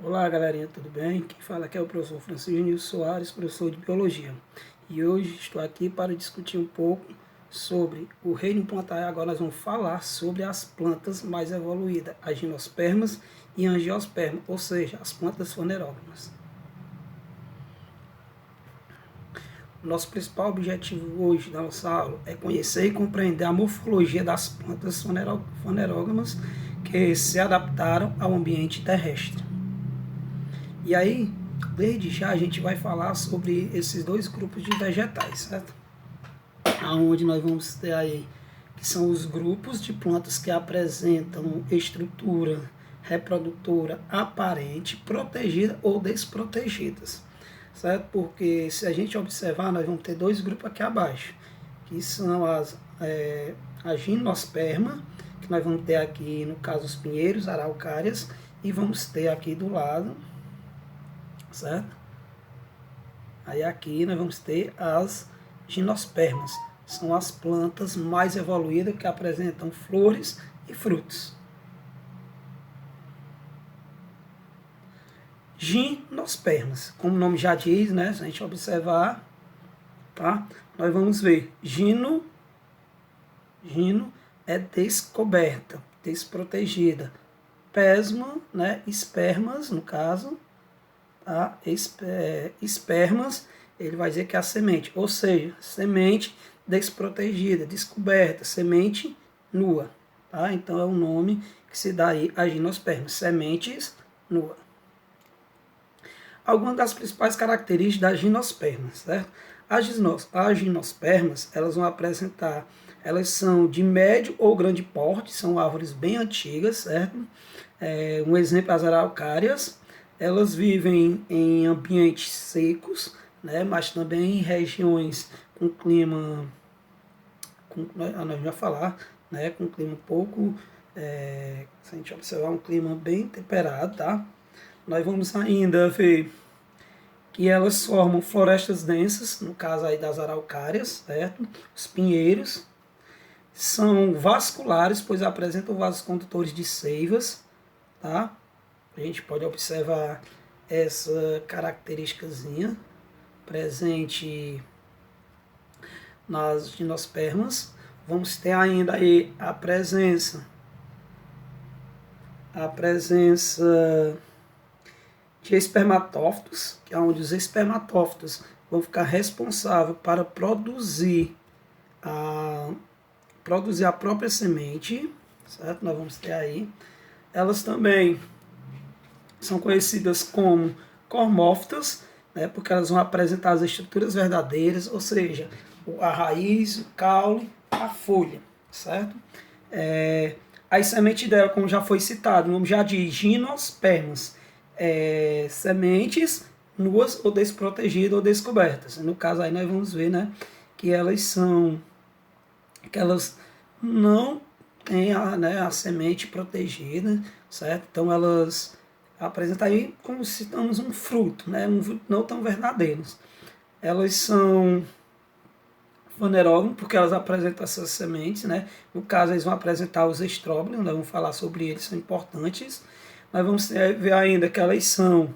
Olá galerinha, tudo bem? Quem fala aqui é o professor Francisco Soares, professor de Biologia. E hoje estou aqui para discutir um pouco sobre o reino plantar. Agora nós vamos falar sobre as plantas mais evoluídas, as gimnospermas e angiospermas, ou seja, as plantas fanerógamas. Nosso principal objetivo hoje da nossa aula é conhecer e compreender a morfologia das plantas fanerógamas que se adaptaram ao ambiente terrestre. E aí, desde já a gente vai falar sobre esses dois grupos de vegetais, certo? Onde nós vamos ter aí, que são os grupos de plantas que apresentam estrutura reprodutora aparente, protegida ou desprotegidas, certo? Porque se a gente observar, nós vamos ter dois grupos aqui abaixo, que são a gimnosperma, que nós vamos ter aqui, no caso, os pinheiros, araucárias, e vamos ter aqui do lado, certo? Aí aqui nós vamos ter as gimnospermas, são as plantas mais evoluídas que apresentam flores e frutos. Gimnospermas, como o nome já diz, né? Se a gente observar, tá? Nós vamos ver, gino é descoberta, desprotegida. Pesma, né? Espermas, no caso, tá? Espermas, ele vai dizer que é a semente, ou seja, semente desprotegida, descoberta, semente nua, tá? Então é o nome que se dá aí a gimnospermas, sementes nuas. Algumas das principais características das gimnospermas, certo? As gimnospermas, elas vão apresentar, elas são de médio ou grande porte, são árvores bem antigas, certo? Um exemplo, as araucárias, elas vivem em ambientes secos, né, mas também em regiões com clima, nós já falar, né, com clima um pouco, se a gente observar, um clima bem temperado, tá? Nós vamos ainda ver que elas formam florestas densas, no caso aí das araucárias, certo? Os pinheiros são vasculares, pois apresentam vasos condutores de seivas, tá? A gente pode observar essa característicazinha presente nas gimnospermas. Vamos ter ainda aí a presença de espermatófitos, que é onde os espermatófitos vão ficar responsáveis para produzir a própria semente, certo? Nós vamos ter aí. Elas também são conhecidas como cormófitas, né, porque elas vão apresentar as estruturas verdadeiras, ou seja, a raiz, o caule, a folha, certo? As sementes dela, como já foi citado, o nome já diz gimnospermas, sementes nuas ou desprotegidas ou descobertas. No caso aí nós vamos ver, né, que elas não têm a semente protegida, certo? Então elas apresentam aí como se citamos um fruto, né, um fruto não tão verdadeiros. Elas são fanerógamas porque elas apresentam essas sementes, né? No caso eles vão apresentar os estróbilos, nós vamos falar sobre eles, são importantes. Nós vamos ver ainda que elas são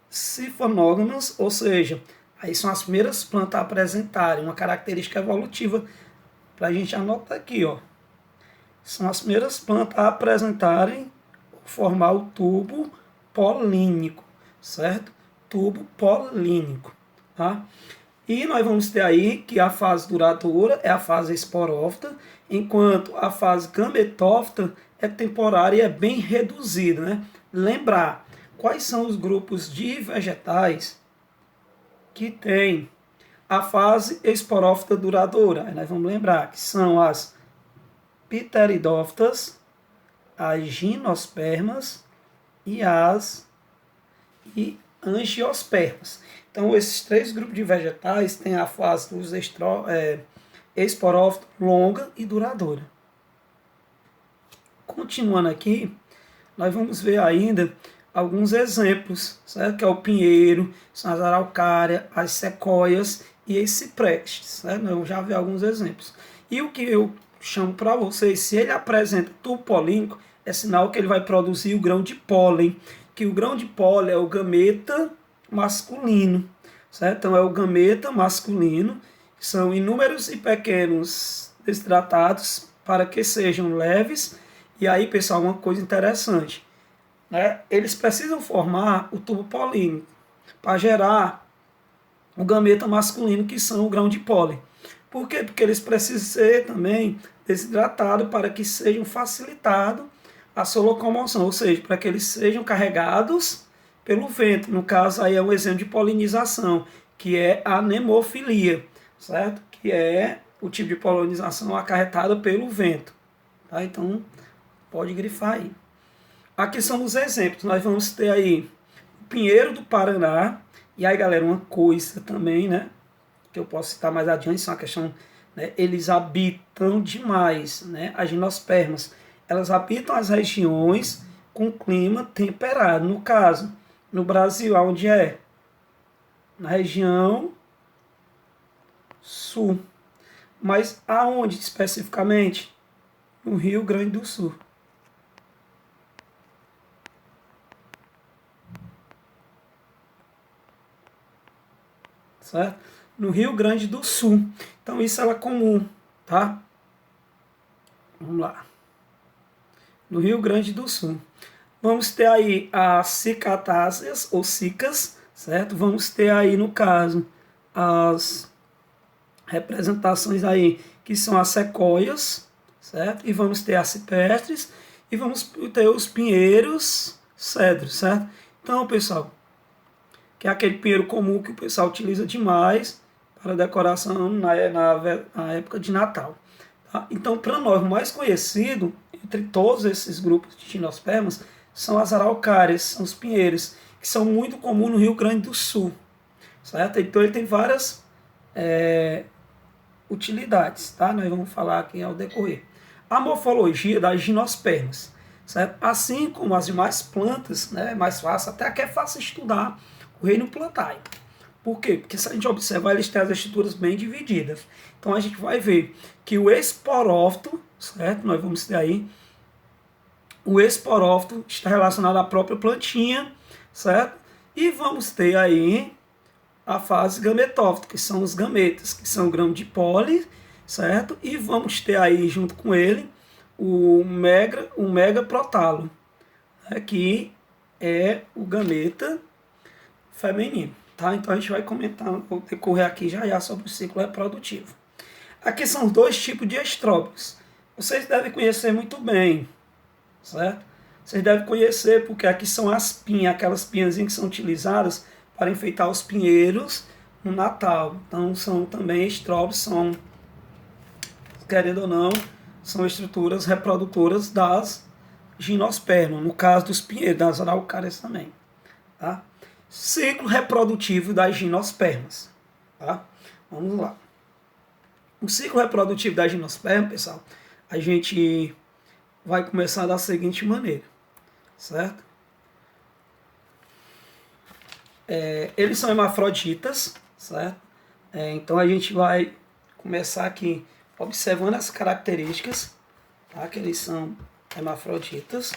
sifonógamas, ou seja, aí são as primeiras plantas a apresentarem uma característica evolutiva, para a gente anotar aqui, ó. São as primeiras plantas a apresentarem, formar o tubo polínico, certo? Tubo polínico, tá? E nós vamos ter aí que a fase duradoura é a fase esporófita, enquanto a fase gametófita é temporária e é bem reduzida, né? Lembrar, quais são os grupos de vegetais que têm a fase esporófita duradoura? Aí nós vamos lembrar que são as pteridófitas, as gimnospermas e as angiospermas. Então, esses três grupos de vegetais têm a fase dos esporófitos longa e duradoura. Continuando aqui, nós vamos ver ainda alguns exemplos, certo? Que é o pinheiro, são as araucárias, as sequoias e as ciprestes, certo? Eu já vi alguns exemplos. E o que eu chamo para vocês, se ele apresenta tubo polínico, é sinal que ele vai produzir o grão de pólen, que o grão de pólen é o gameta masculino, certo? Então é o gameta masculino, que são inúmeros e pequenos desidratados para que sejam leves. E aí, pessoal, uma coisa interessante, né? Eles precisam formar o tubo polínico para gerar o gameta masculino, que são o grão de pólen. Por quê? Porque eles precisam ser também desidratados para que sejam facilitado a sua locomoção, ou seja, para que eles sejam carregados pelo vento. No caso, aí é um exemplo de polinização, que é a nemofilia, certo? Que é o tipo de polinização acarretada pelo vento. Tá? Então, pode grifar aí. Aqui são os exemplos. Nós vamos ter aí o pinheiro do Paraná. E aí, galera, uma coisa também, né, que eu posso citar mais adiante, isso é uma questão, né, eles habitam demais, né, as gimnospermas. Elas habitam as regiões com clima temperado. No caso, no Brasil, onde é? Na região sul. Mas aonde especificamente? No Rio Grande do Sul. Certo? No Rio Grande do Sul. Então isso é comum, tá? Vamos lá. No Rio Grande do Sul. Vamos ter aí as cicatáceas ou cicas, certo? Vamos ter aí, no caso, as representações aí, que são as sequoias, certo? E vamos ter as cipestres e vamos ter os pinheiros, cedros, certo? Então, pessoal, que é aquele pinheiro comum que o pessoal utiliza demais para decoração na época de Natal. Tá? Então, para nós, o mais conhecido entre todos esses grupos de gimnospermas são as araucárias, são os pinheiros, que são muito comuns no Rio Grande do Sul. Certo? Então, ele tem várias utilidades, tá? Nós vamos falar aqui ao decorrer. A morfologia das gimnospermas, certo? Assim como as demais plantas, né, é mais fácil, até que é fácil estudar o reino plantário. Por quê? Porque se a gente observar, eles têm as estruturas bem divididas. Então a gente vai ver que o esporófito, certo? Nós vamos ter aí, o esporófito está relacionado à própria plantinha, certo? E vamos ter aí a fase gametófito, que são os gametas, que são o grão de pólen, certo? E vamos ter aí junto com ele o megaprotalo, né? Que é o gameta feminino. Tá? Então a gente vai comentar, vou decorrer aqui já sobre o ciclo reprodutivo. Aqui são dois tipos de estróbilos. Vocês devem conhecer muito bem, certo? Vocês devem conhecer porque aqui são as pinhas, aquelas pinhazinhas que são utilizadas para enfeitar os pinheiros no Natal. Então são também estróbilos, são, querendo ou não, são estruturas reprodutoras das gimnospermas, no caso dos pinheiros, das araucárias também. Tá? Ciclo reprodutivo das gimnospermas. Tá? Vamos lá. O ciclo reprodutivo das gimnospermas, pessoal, a gente vai começar da seguinte maneira, certo? Eles são hermafroditas, certo? Então a gente vai começar aqui observando as características, tá? Que eles são hermafroditas.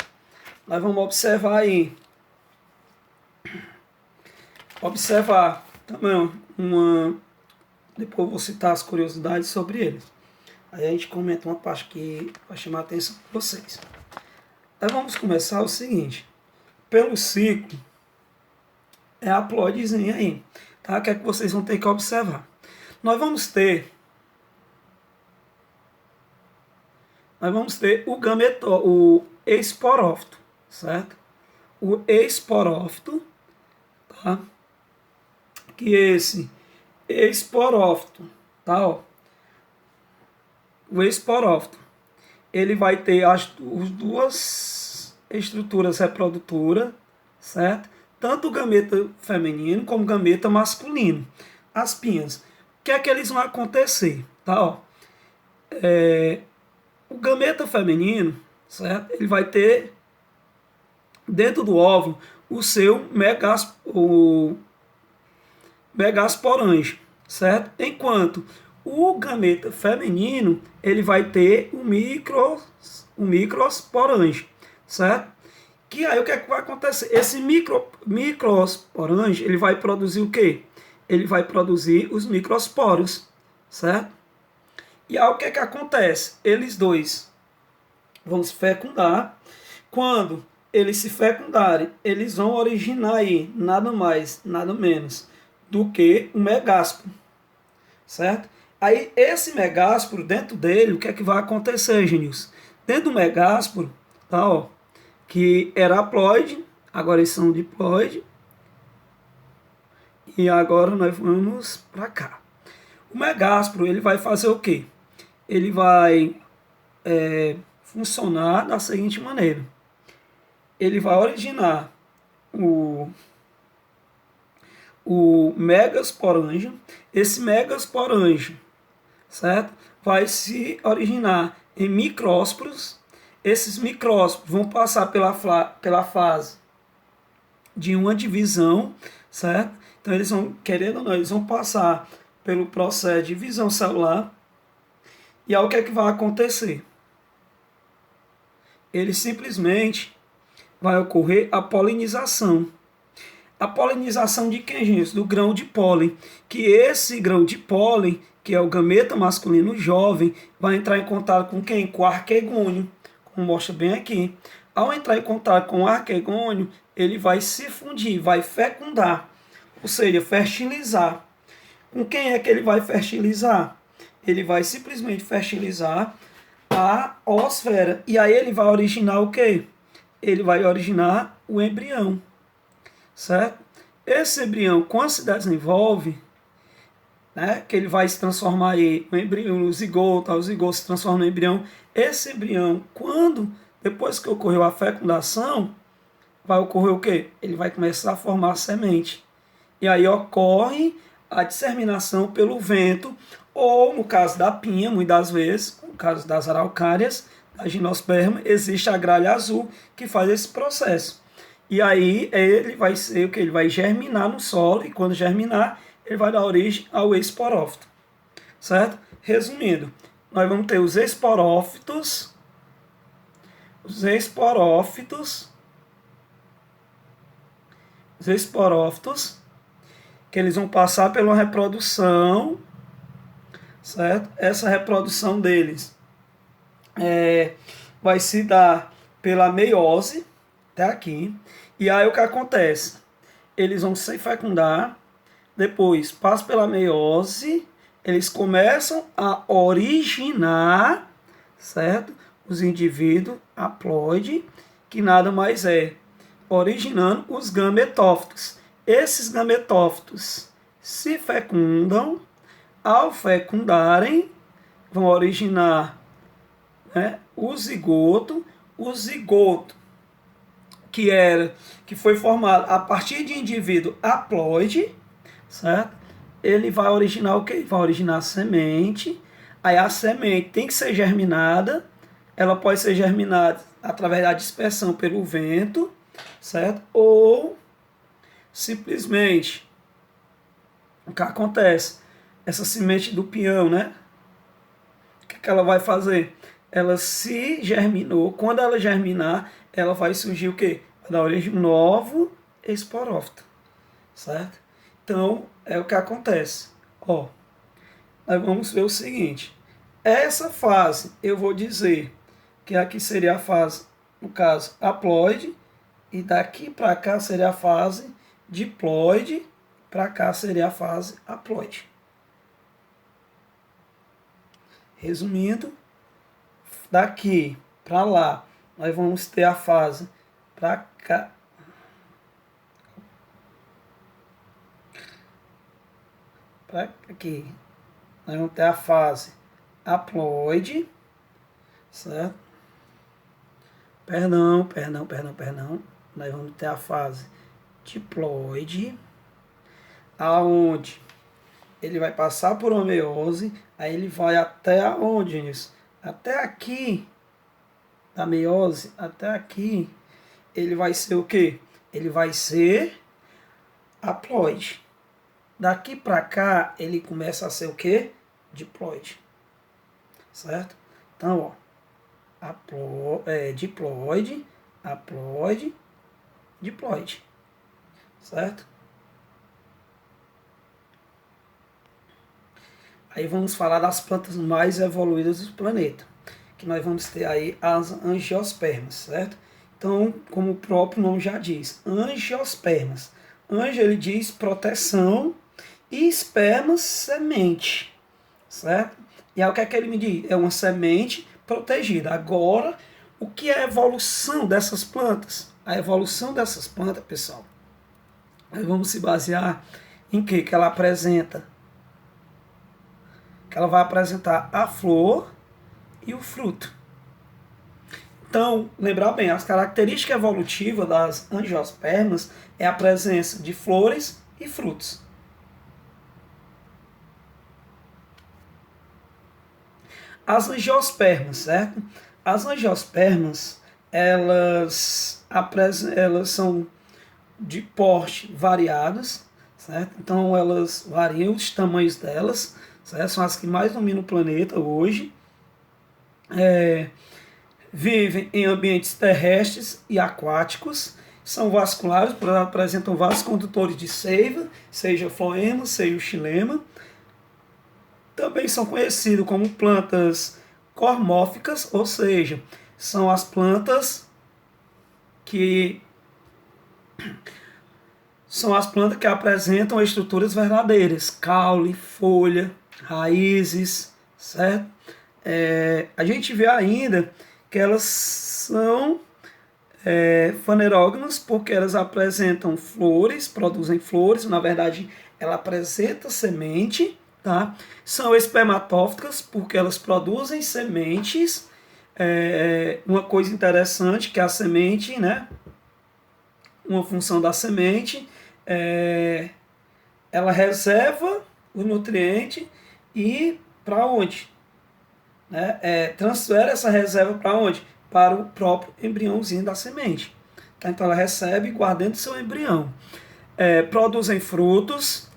Nós vamos observar aí, também depois eu vou citar as curiosidades sobre eles. Aí a gente comenta uma parte que vai chamar a atenção para vocês. Aí vamos começar o seguinte, pelo ciclo, é a ploidezinha aí, tá? Que é que vocês vão ter que observar. Nós vamos ter o esporófito, certo? O esporófito, tá? Que esse esporófito, tá? Ó. O esporófito, ele vai ter as duas estruturas reprodutoras, certo? Tanto o gameta feminino como o gameta masculino. As pinhas. O que é que eles vão acontecer? Tá? Ó. O gameta feminino, certo? Ele vai ter dentro do óvulo o seu megasporange, certo? Enquanto o gameta feminino ele vai ter o microsporange, certo? Que aí o que é que vai acontecer? Esse microsporange, ele vai produzir o quê? Ele vai produzir os microsporos, certo? E aí o que é que acontece? Eles dois vão se fecundar. Quando eles se fecundarem, eles vão originar aí nada mais, nada menos do que um megásporo, certo? Aí esse megásporo, dentro dele, o que é que vai acontecer, Genilson? Dentro do megásporo, tá, ó, que era haploide, agora eles são diploide, e agora nós vamos para cá. O megásporo, ele vai fazer o quê? Ele vai funcionar da seguinte maneira. Ele vai originar o, o megasporângio. Esse megasporângio, certo? Vai se originar em micrósporos. Esses micrósporos vão passar pela fase de uma divisão, certo? Então eles vão, querendo ou não, eles vão passar pelo processo de divisão celular. E aí o que é que vai acontecer? Ele simplesmente vai ocorrer a polinização. A polinização de quem, gente? Do grão de pólen. Que esse grão de pólen, que é o gameta masculino jovem, vai entrar em contato com quem? Com o arquegônio, como mostra bem aqui. Ao entrar em contato com o arquegônio, ele vai se fundir, vai fecundar, ou seja, fertilizar. Com quem é que ele vai fertilizar? Ele vai simplesmente fertilizar a oosfera. E aí ele vai originar o quê? Ele vai originar o embrião, certo? Esse embrião, quando se desenvolve, né, que ele vai se transformar aí no embrião, no zigoto, o zigoto se transforma no embrião. Esse embrião, quando, depois que ocorreu a fecundação, vai ocorrer o quê? Ele vai começar a formar a semente. E aí ocorre a disseminação pelo vento, ou no caso da pinha, muitas vezes, no caso das araucárias, da gimnosperma, existe a gralha azul que faz esse processo. E aí ele vai ser o que? Ele vai germinar no solo, e quando germinar, ele vai dar origem ao esporófito. Certo? Resumindo, nós vamos ter os esporófitos, os esporófitos, que eles vão passar pela reprodução, certo? Essa reprodução deles vai se dar pela meiose, até aqui. E aí o que acontece? Eles vão se fecundar, depois passam pela meiose, eles começam a originar, certo? Os indivíduos haploide, que nada mais é originando os gametófitos. Esses gametófitos se fecundam, ao fecundarem, vão originar, né, o zigoto que foi formado a partir de indivíduo haploide, certo? Ele vai originar o quê? Vai originar a semente. Aí a semente tem que ser germinada. Ela pode ser germinada através da dispersão pelo vento, certo? Ou simplesmente o que acontece? Essa semente do peão, né? O que ela vai fazer? Ela se germinou. Quando ela germinar, ela vai surgir o quê? Vai dar origem a um novo esporófito, certo? Então, é o que acontece. Ó, nós vamos ver o seguinte. Essa fase, eu vou dizer que aqui seria a fase, no caso, haploide, e daqui para cá seria a fase diploide, para cá seria a fase haploide. Resumindo, daqui para lá, nós vamos ter a fase para cá. Para aqui, nós vamos ter a fase haploide, certo? Perdão. Nós vamos ter a fase diploide, aonde ele vai passar por uma meiose, aí ele vai até onde, isso? Até aqui, da meiose, até aqui, ele vai ser o quê? Ele vai ser haploide. Daqui para cá, ele começa a ser o quê? Diploide. Certo? Então, ó, diploide, haploide, diploide, certo? Aí vamos falar das plantas mais evoluídas do planeta, que nós vamos ter aí as angiospermas, certo? Então, como o próprio nome já diz, angiospermas. Anjo, ele diz proteção, e espermas, semente, certo? E aí o que é que ele me diz? É uma semente protegida. Agora, o que é a evolução dessas plantas? A evolução dessas plantas, pessoal, nós vamos se basear em que ela apresenta? Que ela vai apresentar a flor e o fruto. Então, lembrar bem, as características evolutivas das angiospermas é a presença de flores e frutos. As angiospermas, certo? As angiospermas, elas são de porte variados, certo? Então elas variam os tamanhos delas, certo? São as que mais dominam o planeta hoje. Vivem em ambientes terrestres e aquáticos, são vasculares, apresentam vários condutores de seiva, seja floema, seja o xilema. Também são conhecidos como plantas cormóficas, ou seja, são as plantas que apresentam estruturas verdadeiras, caule, folha, raízes, certo? A gente vê ainda que elas são fanerógamas porque elas apresentam flores, produzem flores, na verdade ela apresenta semente, tá? São espermatófitas porque elas produzem sementes. Uma coisa interessante que a semente, né? Uma função da semente, ela reserva o nutriente e para onde? Né? Transfere essa reserva para onde? Para o próprio embriãozinho da semente. Tá? Então ela recebe e guarda dentro do seu embrião. Produzem frutos.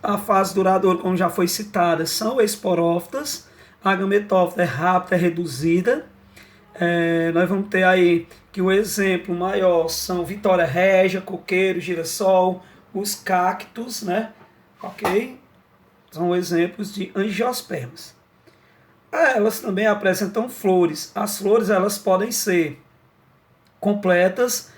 A fase duradoura, como já foi citada, são esporófitas. A gametófita é rápida, é reduzida. Nós vamos ter aí que o exemplo maior são Vitória régia, coqueiro, girassol, os cactos, né? Ok? São exemplos de angiospermas. Elas também apresentam flores. As flores elas podem ser completas,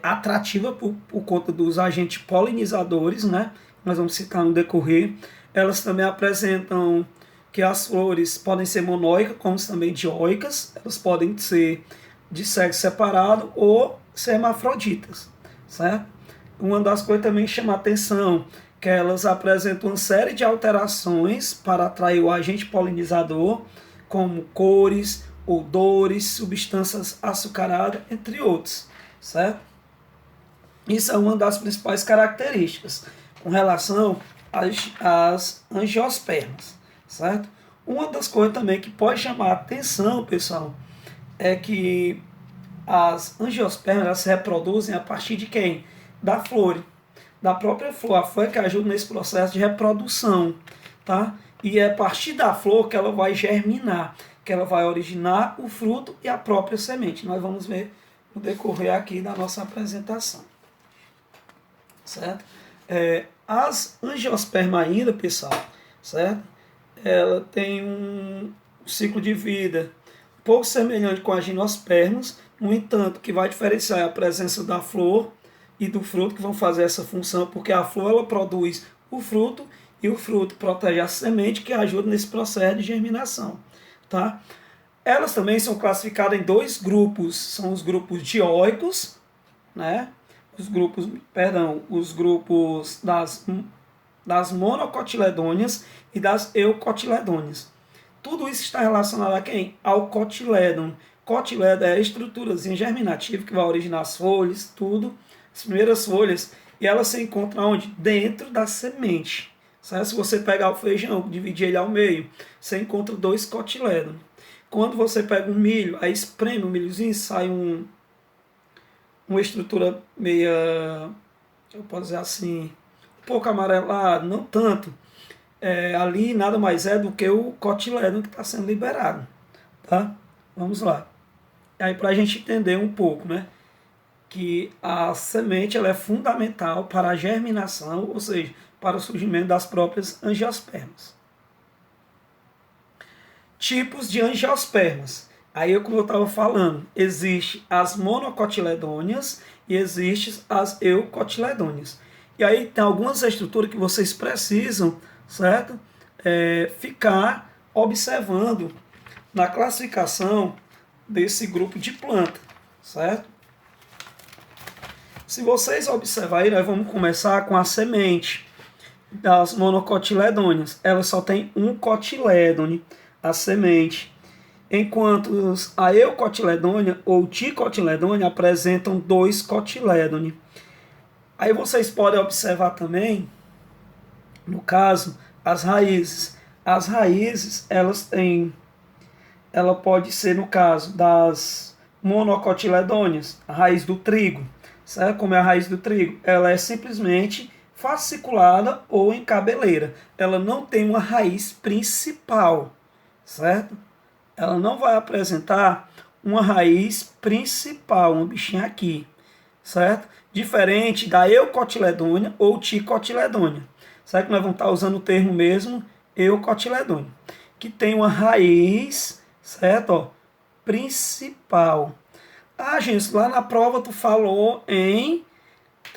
atrativas por conta dos agentes polinizadores, né? Nós vamos citar no decorrer. Elas também apresentam que as flores podem ser monóicas, como também dioicas. Elas podem ser de sexo separado ou ser hermafroditas, certo? Uma das coisas também que chama a atenção que elas apresentam uma série de alterações para atrair o agente polinizador, como cores, odores, substâncias açucaradas, entre outros, certo? Isso é uma das principais características com relação às angiospermas, certo? Uma das coisas também que pode chamar a atenção, pessoal, é que as angiospermas elas se reproduzem a partir de quem? Da flor, da própria flor. A flor é que ajuda nesse processo de reprodução, tá? E é a partir da flor que ela vai germinar, que ela vai originar o fruto e a própria semente. Nós vamos ver no decorrer aqui da nossa apresentação, certo? As angiospermas ainda, pessoal, certo? Ela tem um ciclo de vida um pouco semelhante com as gimnospermas, no entanto, que vai diferenciar a presença da flor e do fruto, que vão fazer essa função, porque a flor ela produz o fruto e o fruto protege a semente, que ajuda nesse processo de germinação, tá? Elas também são classificadas em dois grupos, são os grupos dioicos, né? Os grupos das monocotiledôneas e das eucotiledôneas. Tudo isso está relacionado a quem? Ao cotilédon. Cotilédon é a estruturazinha germinativa que vai originar as folhas, tudo, as primeiras folhas, e elas se encontram onde? Dentro da semente. Certo? Se você pegar o feijão, dividir ele ao meio, você encontra dois cotilédons. Quando você pega um milho, aí espreme o milhozinho, sai uma estrutura meia, eu posso dizer assim, um pouco amarelada, não tanto. Ali nada mais é do que o cotilédon que está sendo liberado, tá? Vamos lá. Aí para a gente entender um pouco, né? que a semente ela é fundamental para a germinação, ou seja, para o surgimento das próprias angiospermas. Tipos de angiospermas. Aí, como eu estava falando, existe as monocotiledôneas e existem as eucotiledôneas. E aí tem algumas estruturas que vocês precisam, certo? Ficar observando na classificação desse grupo de planta, certo? Se vocês observarem, nós vamos começar com a semente das monocotiledôneas. Ela só tem um cotilédone, a semente. Enquanto a eucotiledônia ou dicotiledônia apresentam 2 cotilédone. Aí vocês podem observar também, no caso, as raízes. As raízes, ela pode ser, no caso, das monocotiledôneas, a raiz do trigo. Certo? Como é a raiz do trigo? Ela é simplesmente fasciculada ou em cabeleira. Ela não tem uma raiz principal, certo? Ela não vai apresentar uma raiz principal, um bichinho aqui, certo? Diferente da eucotiledônia ou dicotiledônia. Certo que nós vamos estar usando o termo mesmo eucotiledônia, que tem uma raiz, certo? Ó, principal. Ah, gente, lá na prova tu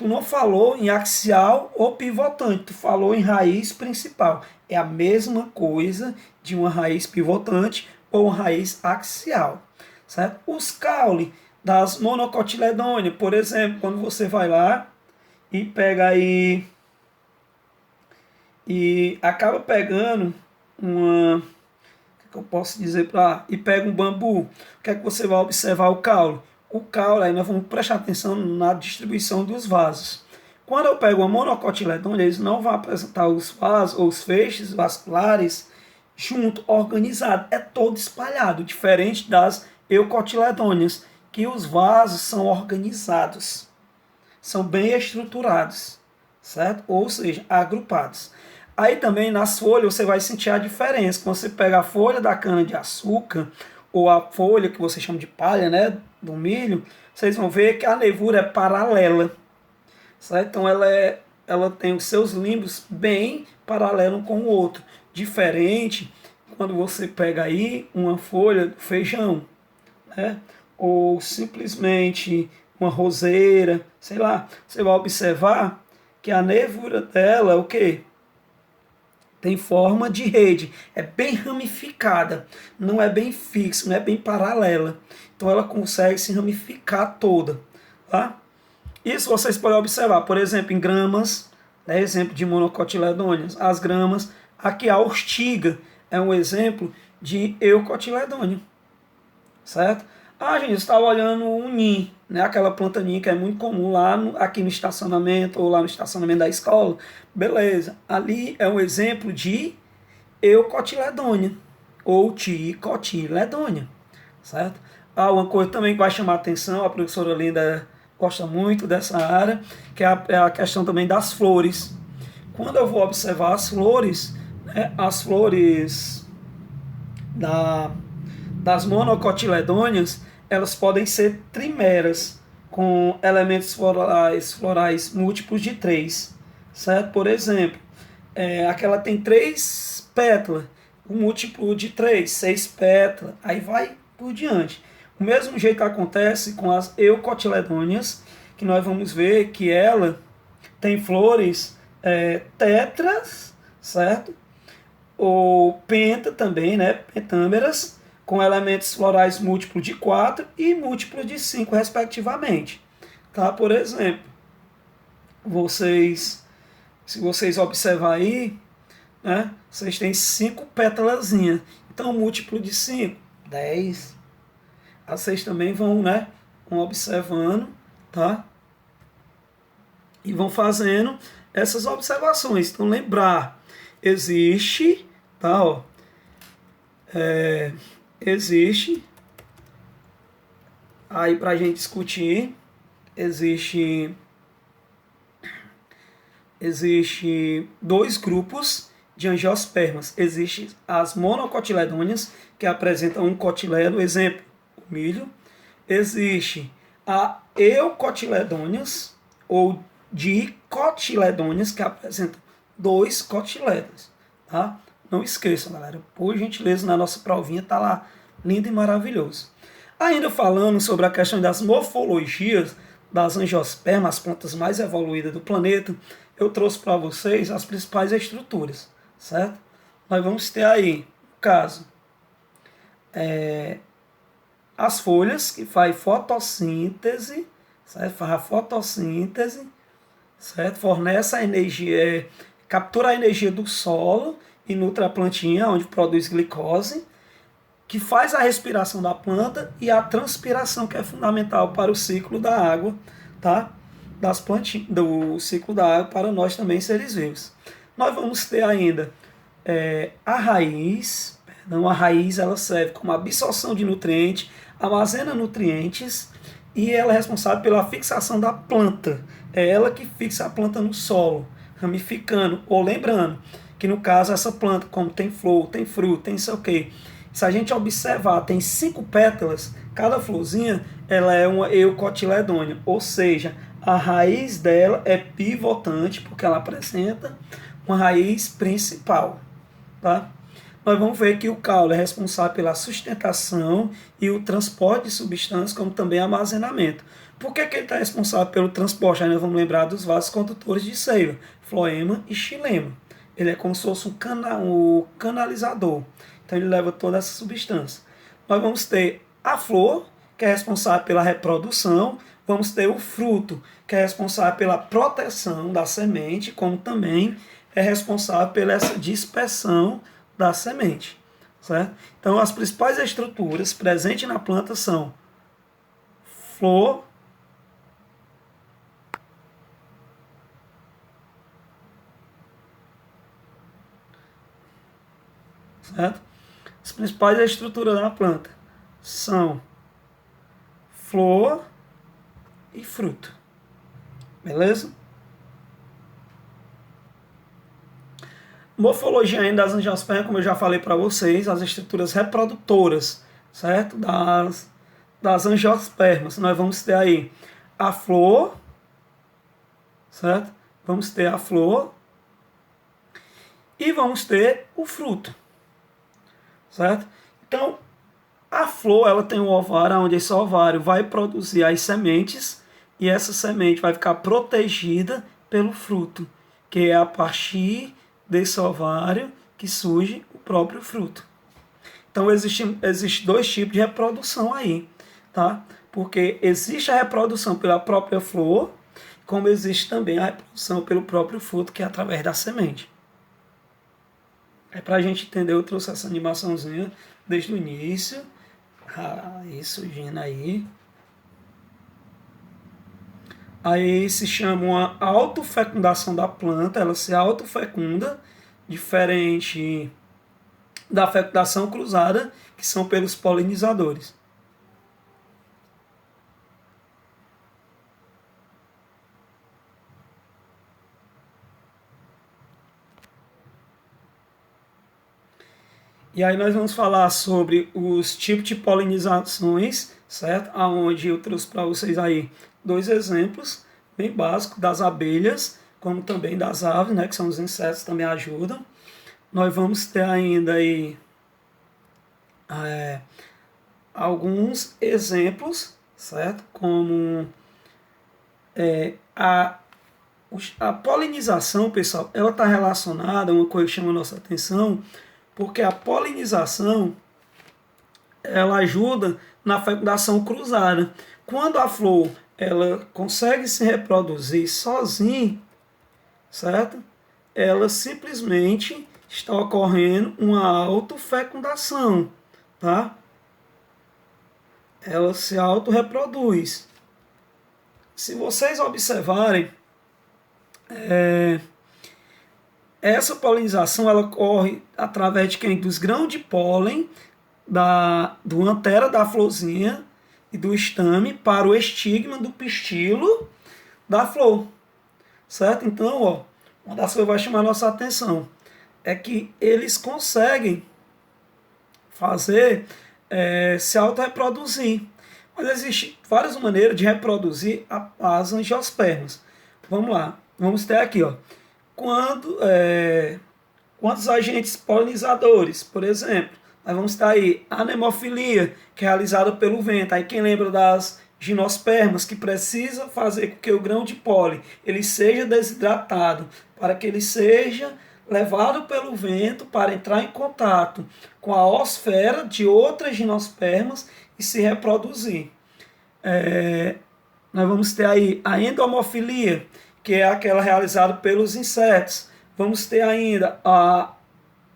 não falou em axial ou pivotante, tu falou em raiz principal. É a mesma coisa de uma raiz pivotante ou uma raiz axial, certo? Os caules das monocotiledôneas, por exemplo, quando você vai lá e pega aí e acaba pegando uma, que eu posso dizer para e pega um bambu, o que é que você vai observar o caule? O caule, aí nós vamos prestar atenção na distribuição dos vasos. Quando eu pego uma monocotiledônia, eles não vão apresentar os vasos ou os feixes vasculares junto, organizado, é todo espalhado, diferente das eucotiledôneas, que os vasos são organizados, são bem estruturados, certo? Ou seja, agrupados. Aí também nas folhas você vai sentir a diferença. Quando você pega a folha da cana-de-açúcar ou a folha que você chama de palha, né, do milho, vocês vão ver que a nervura é paralela, certo? Então ela tem os seus limbos bem paralelos um com o outro. Diferente quando você pega aí uma folha do feijão, né, ou simplesmente uma roseira, sei lá, você vai observar que a nervura dela é o quê? Tem forma de rede, é bem ramificada, não é bem fixa, não é bem paralela. Então ela consegue se ramificar toda. Tá? Isso vocês podem observar, por exemplo, em gramas, né, exemplo de monocotiledôneas, as gramas, aqui a ortiga é um exemplo de eucotiledônea, certo? Ah, gente, eu estava olhando um ninho, né? Aquela planta ninho que é muito comum lá aqui no estacionamento ou lá no estacionamento da escola. Beleza. Ali é um exemplo de eucotiledônia ou dicotiledônia, certo? Ah, uma coisa também que vai chamar a atenção, a professora Linda gosta muito dessa área, que é a questão também das flores. Quando eu vou observar as flores, né, as flores das monocotiledôneas, elas podem ser trimeras, com elementos florais múltiplos de 3, certo? Por exemplo, aquela tem 3 pétalas, um múltiplo de 3, 6 pétalas, aí vai por diante. O mesmo jeito acontece com as eucotiledôneas, que nós vamos ver que ela tem flores tetras, certo? Ou penta também, né? Pentâmeras, com elementos florais múltiplos de 4 e múltiplos de 5, respectivamente. Tá? Por exemplo, se vocês observarem aí, né, vocês têm 5 pétalazinhas. Então, múltiplo de 5, 10. Vocês também vão, né, vão observando, tá? E vão fazendo essas observações. Então, lembrar, existe, tá, ó, existe, aí para a gente discutir, existe 2 grupos de angiospermas. Existem as monocotiledôneas, que apresentam um cotilédon, exemplo, o milho. Existe a eucotiledôneas ou dicotiledôneas, que apresentam dois cotilédons, tá? Não esqueçam, galera, por gentileza, na nossa provinha tá lá, lindo e maravilhoso. Ainda falando sobre a questão das morfologias das angiospermas, as plantas mais evoluídas do planeta, eu trouxe para vocês as principais estruturas, certo? Nós vamos ter aí, no caso, as folhas, que faz fotossíntese, certo? Faz a fotossíntese, certo? Fornece a energia, captura a energia do solo e nutre a plantinha, onde produz glicose, que faz a respiração da planta e a transpiração, que é fundamental para o ciclo da água, tá? Das plantinhas, do ciclo da água para nós também seres vivos. Nós vamos ter ainda a raiz. Não, a raiz ela serve como absorção de nutrientes, armazena nutrientes e ela é responsável pela fixação da planta. É ela que fixa a planta no solo, ramificando, ou lembrando que no caso essa planta, como tem flor, tem fruto, tem sei o que, se a gente observar, tem 5 pétalas, cada florzinha ela é uma eucotiledônea, ou seja, a raiz dela é pivotante, porque ela apresenta uma raiz principal. Tá? Nós vamos ver que o caule é responsável pela sustentação e o transporte de substâncias, como também armazenamento. Por que, que ele está responsável pelo transporte? Aí nós vamos lembrar dos vasos condutores de seiva, floema e xilema. Ele é como se fosse um canalizador. Então ele leva toda essa substância. Nós vamos ter a flor, que é responsável pela reprodução. Vamos ter o fruto, que é responsável pela proteção da semente, como também é responsável pela essa dispersão da semente. Certo? Então as principais estruturas presentes na planta são flor, certo? As principais estruturas da planta são flor e fruto. Beleza? Morfologia ainda das angiospermas, como eu já falei para vocês, as estruturas reprodutoras, certo? Das angiospermas. Nós vamos ter aí a flor, certo? Vamos ter a flor e vamos ter o fruto, certo? Então, a flor, ela tem um ovário, onde esse ovário vai produzir as sementes e essa semente vai ficar protegida pelo fruto, que é a partir desse ovário que surge o próprio fruto. Então, existe dois tipos de reprodução aí, tá? Porque existe a reprodução pela própria flor, como existe também a reprodução pelo próprio fruto, que é através da semente. É para a gente entender, eu trouxe essa animaçãozinha desde o início. Aí surgindo aí. Aí se chama uma autofecundação da planta, ela se autofecunda, diferente da fecundação cruzada, que são pelos polinizadores. E aí nós vamos falar sobre os tipos de polinizações, certo? Aonde eu trouxe para vocês aí 2 exemplos bem básicos das abelhas, como também das aves, né, que são os insetos que também ajudam. Nós vamos ter ainda aí alguns exemplos, certo? Como a polinização, pessoal, ela está relacionada a uma coisa que chama a nossa atenção, porque a polinização ela ajuda na fecundação cruzada. Quando a flor ela consegue se reproduzir sozinha, certo? Ela simplesmente está ocorrendo uma autofecundação, tá? Ela se autorreproduz. Se vocês observarem, essa polinização ela ocorre através de quem? Dos grãos de pólen do antera da florzinha e do estame para o estigma do pistilo da flor, certo? Então, ó, uma das coisas que vai chamar a nossa atenção é que eles conseguem fazer se autorreproduzir. Mas existem várias maneiras de reproduzir as angiospermas. Vamos lá, vamos ter aqui, ó. Quantos agentes polinizadores, por exemplo, nós vamos ter aí a anemofilia, que é realizada pelo vento. Aí quem lembra das gimnospermas, que precisa fazer com que o grão de pólen ele seja desidratado, para que ele seja levado pelo vento para entrar em contato com a osfera de outras gimnospermas e se reproduzir. Nós vamos ter aí a endomofilia, que é aquela realizada pelos insetos. Vamos ter ainda a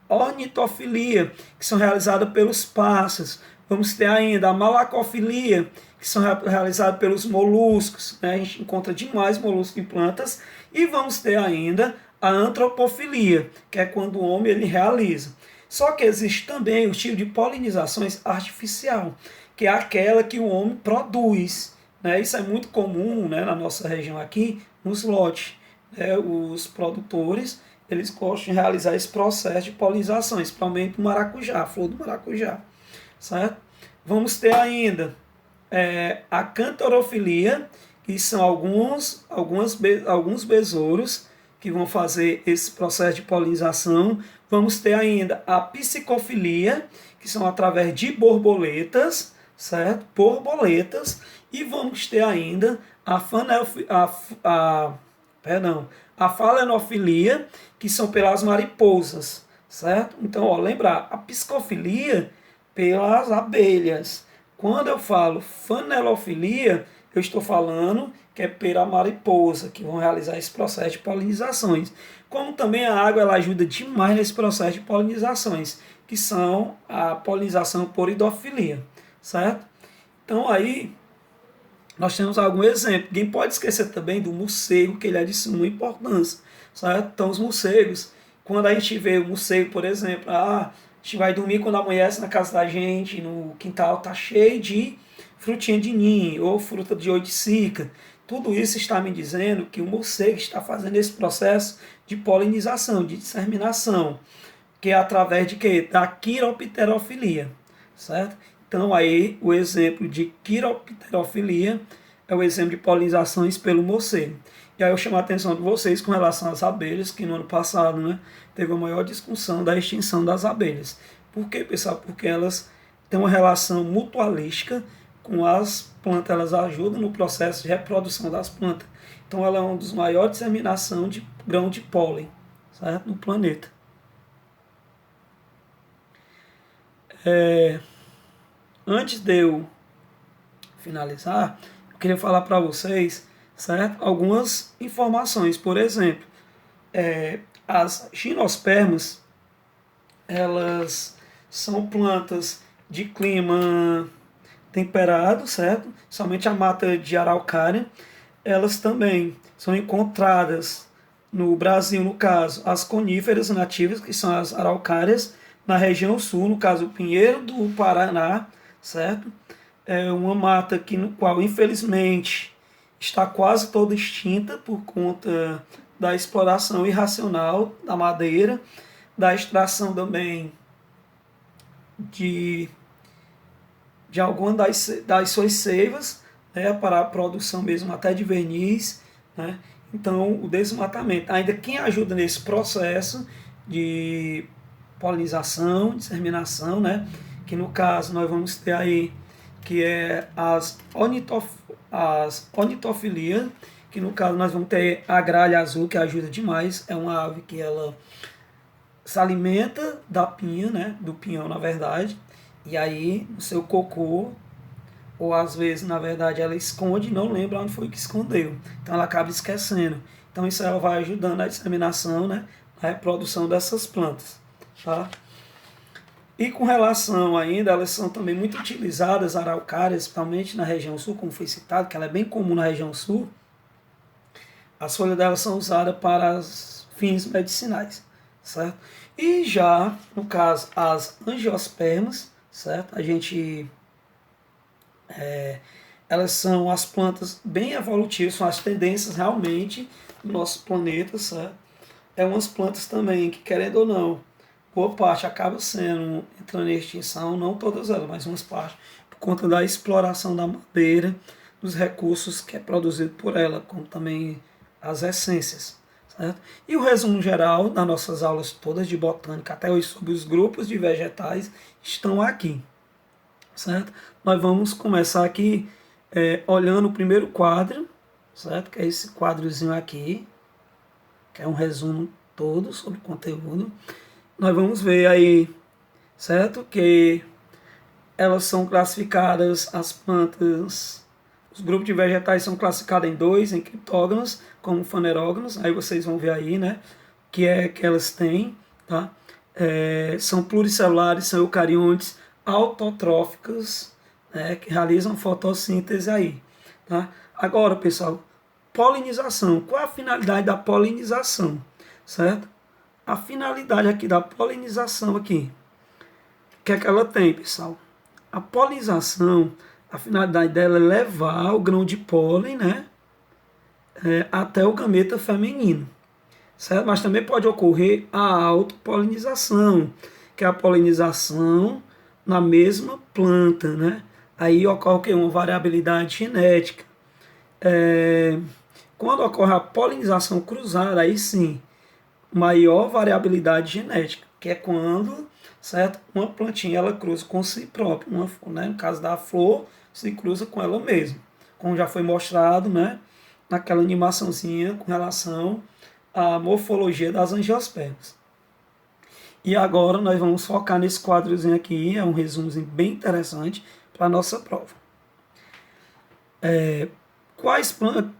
ornitofilia, que são realizadas pelos pássaros. Vamos ter ainda a malacofilia, que são realizadas pelos moluscos, né? A gente encontra demais moluscos em plantas. E vamos ter ainda a antropofilia, que é quando o homem ele realiza. Só que existe também o tipo de polinizações artificial, que é aquela que o homem produz, né? Isso é muito comum, né, na nossa região aqui, nos lotes. Né? Os produtores eles gostam de realizar esse processo de polinização, principalmente o maracujá, a flor do maracujá. Certo? Vamos ter ainda a cantorofilia, que são alguns besouros que vão fazer esse processo de polinização. Vamos ter ainda a psicofilia, que são através de borboletas, certo? Borboletas. E vamos ter ainda a falenofilia, que são pelas mariposas, certo? Então, ó, lembrar, a psicofilia pelas abelhas. Quando eu falo fanelofilia, eu estou falando que é pela mariposa, que vão realizar esse processo de polinizações. Como também a água ela ajuda demais nesse processo de polinizações, que são a polinização por idofilia, certo? Então aí nós temos algum exemplo. Ninguém pode esquecer também do morcego, que ele é de suma importância, certo? Então os morcegos, quando a gente vê o morcego, por exemplo, a gente vai dormir quando amanhece na casa da gente, no quintal tá cheio de frutinha de ninho ou fruta de oiticica. Tudo isso está me dizendo que o morcego está fazendo esse processo de polinização, de disseminação, que é através de quê? Da quiropterofilia, certo? Então aí o exemplo de quiropterofilia é o exemplo de polinizações pelo morcego. E aí eu chamo a atenção de vocês com relação às abelhas, que no ano passado, né, teve a maior discussão da extinção das abelhas. Por quê, pessoal? Porque elas têm uma relação mutualística com as plantas, elas ajudam no processo de reprodução das plantas. Então ela é uma das maiores disseminações de grão de pólen, certo? No planeta. Antes de eu finalizar, eu queria falar para vocês, certo? Algumas informações. Por exemplo, as gimnospermas, elas são plantas de clima temperado, certo? Somente a mata de araucária. Elas também são encontradas no Brasil, no caso, as coníferas nativas, que são as araucárias, na região sul, no caso, o pinheiro do Paraná, certo? É uma mata que, no qual, infelizmente, está quase toda extinta por conta da exploração irracional da madeira, da extração também de algumas das suas seivas, né, para a produção mesmo até de verniz, né? Então, o desmatamento. Ainda quem ajuda nesse processo de polinização, disseminação, né? Que no caso nós vamos ter aí, que é as ornitofilias, que no caso nós vamos ter a gralha azul, que ajuda demais, é uma ave que ela se alimenta da pinha, né? Do pinhão, na verdade, e aí no seu cocô, ou às vezes, na verdade, ela esconde e não lembra onde foi que escondeu. Então ela acaba esquecendo. Então isso ela vai ajudando a disseminação, né, a reprodução dessas plantas. Tá? E com relação ainda, elas são também muito utilizadas, araucárias, principalmente na região sul, como foi citado, que ela é bem comum na região sul. As folhas delas são usadas para fins medicinais, certo? E já, no caso, as angiospermas, certo? A gente... elas são as plantas bem evolutivas, são as tendências realmente do nosso planeta, certo? É umas plantas também que, querendo ou não, boa parte acaba entrando em extinção, não todas elas, mas umas partes, por conta da exploração da madeira, dos recursos que é produzido por ela, como também as essências. Certo? E o resumo geral das nossas aulas todas de botânica, até hoje sobre os grupos de vegetais, estão aqui. Certo? Nós vamos começar aqui olhando o primeiro quadro, certo? Que é esse quadrozinho aqui, que é um resumo todo sobre o conteúdo. Nós vamos ver aí, certo? Que elas são classificadas, as plantas, os grupos de vegetais são classificados em dois, em criptógamas, como fanerógamas, aí vocês vão ver aí, né? Que é que elas têm, tá? São pluricelulares, são eucariontes, autotróficas, né? Que realizam fotossíntese aí, tá? Agora, pessoal, polinização. Qual é a finalidade da polinização, certo? A finalidade aqui da polinização aqui, o que é que ela tem, pessoal? A polinização, a finalidade dela é levar o grão de pólen, né, até o gameta feminino, certo? Mas também pode ocorrer a autopolinização, que é a polinização na mesma planta, né? Aí ocorre o quê? Uma variabilidade genética. Quando ocorre a polinização cruzada, aí sim, maior variabilidade genética, que é quando, certo, uma plantinha ela cruza com si própria, né, no caso da flor, se cruza com ela mesma, como já foi mostrado, né, naquela animaçãozinha com relação à morfologia das angiospermas. E agora nós vamos focar nesse quadrozinho aqui, é um resumozinho bem interessante para a nossa prova. Quais plantas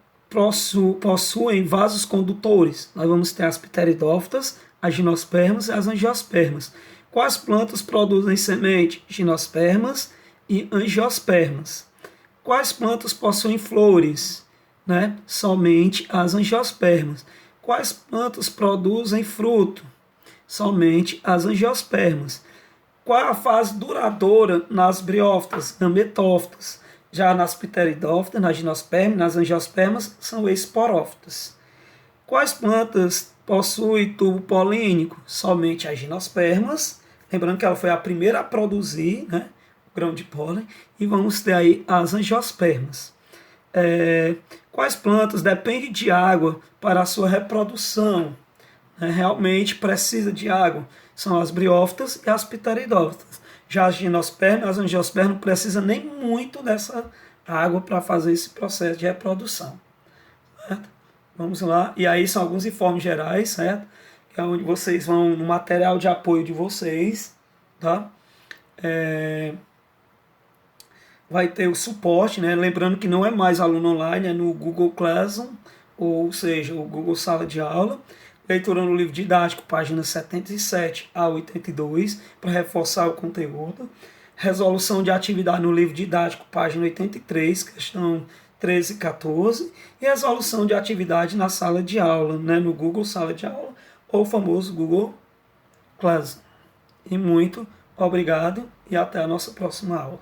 possuem vasos condutores? Nós vamos ter as pteridófitas, as gimnospermas e as angiospermas. Quais plantas produzem semente? Gimnospermas e angiospermas. Quais plantas possuem flores? Né? Somente as angiospermas. Quais plantas produzem fruto? Somente as angiospermas. Qual é a fase duradoura nas briófitas, gametófitas? Já nas pteridófitas, nas gimnospermas, nas angiospermas, são esporófitas. Quais plantas possuem tubo polínico? Somente as gimnospermas. Lembrando que ela foi a primeira a produzir, né, o grão de pólen. E vamos ter aí as angiospermas. Quais plantas dependem de água para a sua reprodução? Realmente precisa de água? São as briófitas e as pteridófitas. Já as gimnospermas e as angiospermas não precisam nem muito dessa água para fazer esse processo de reprodução. Certo? Vamos lá. E aí são alguns informes gerais, certo? Que é onde vocês vão, no material de apoio de vocês, tá? Vai ter o suporte, né? Lembrando que não é mais aluno online, é no Google Classroom, ou seja, o Google Sala de Aula. Leitura no livro didático, páginas 77 a 82, para reforçar o conteúdo. Resolução de atividade no livro didático, página 83, questão 13 e 14. E resolução de atividade na sala de aula, né, no Google Sala de Aula, ou o famoso Google Classroom. E muito obrigado e até a nossa próxima aula.